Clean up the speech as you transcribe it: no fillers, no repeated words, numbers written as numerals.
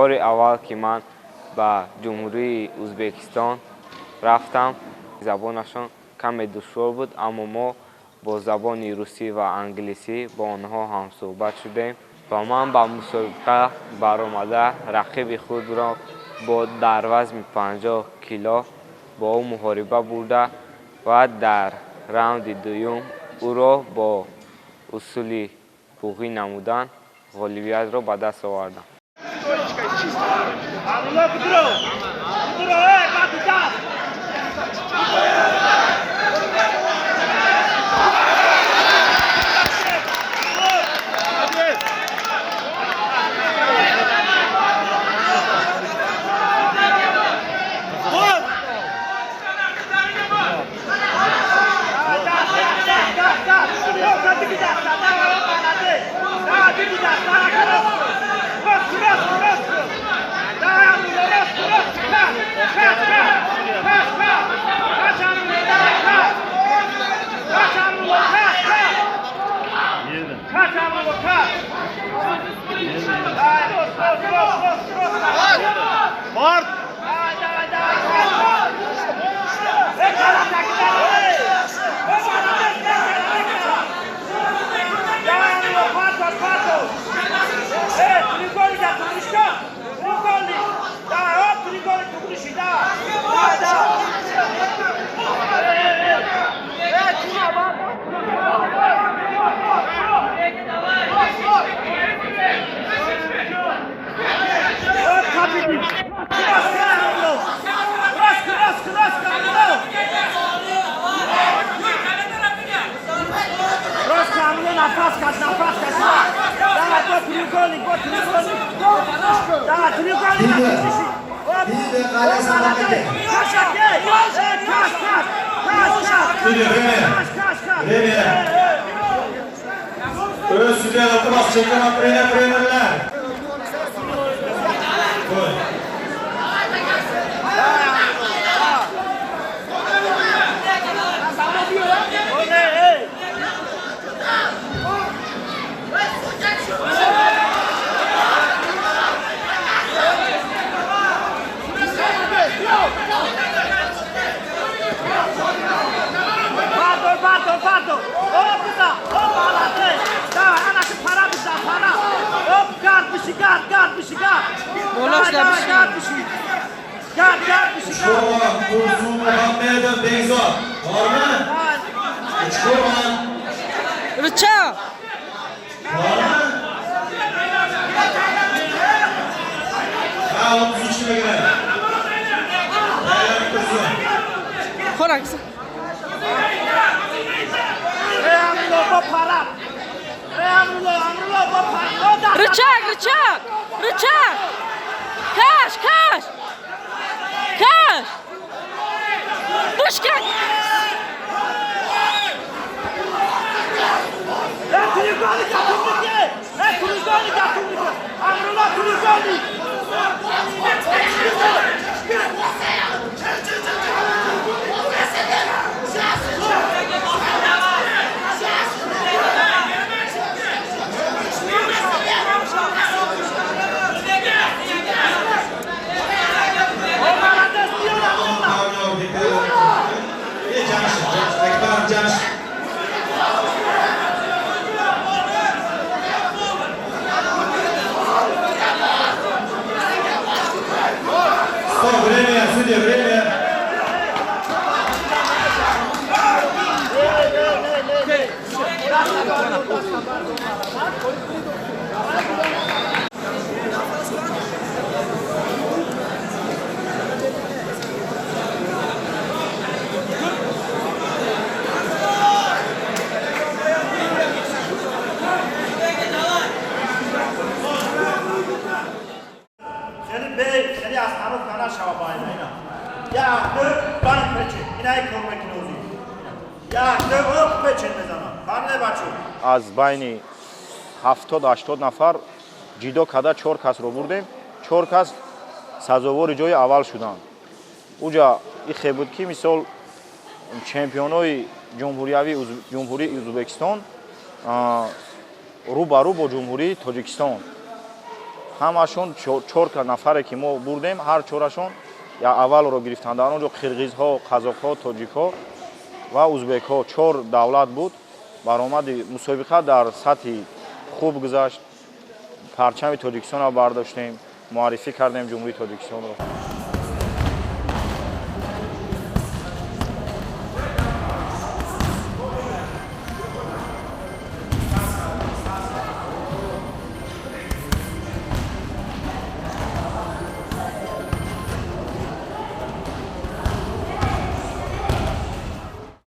بار اول که من به جمهوری ازبکستان رفتم زبانشان کمی دشوار بود اما ما با زبان روسی و انگلیسی با آنها هم صحبت شدیم و من به مسابقه برآمده رقیب خود را با در وزن 50 کیلو با او محاربه برده و در راوند دوم او را با اصول پوغی نمودن غالبیت را به دست آوردم. Öz sütüye atılmaz çekim trenerler. Uçkovan, Dursun Muhammedov Beyzor. Var mı? Uçkovan. Rıça. Var mı? Ha, 33 lira girer. Değerli Dursun. Koraksın. Rıçak, rıçak. Rıçak. Kaç, kaç. Kaç. Puşkan. Время, судья, время. Seni aslanı kana şabayna ina. Ya dört bank peçin. İnay kormek nozi. Ya dört peçin mezana. Kanle baçu. از بین 70-80 نفر جیدو کده 4 کس رو بردیم. 4 کس سزاوار جای اول شدن. اونجا این خیلی بود که مثال چمپیونای جمهوری ازبکستان رو با جمهوری تاجیکستان ҳамашон 4 нафаре ки мо бурдем, ҳар чорашон я аввалро гирифтанд. Дар онҷо қирғизҳо, қазоқҳо, тоҷикҳо ва узбекҳо 4 давлат буд. Баромади мусобиқа дар сатҳи хуб гузашт. парчами Тоҷикистонро бардоштем, муаррифӣ кардем ҷумҳурии Тоҷикистонро.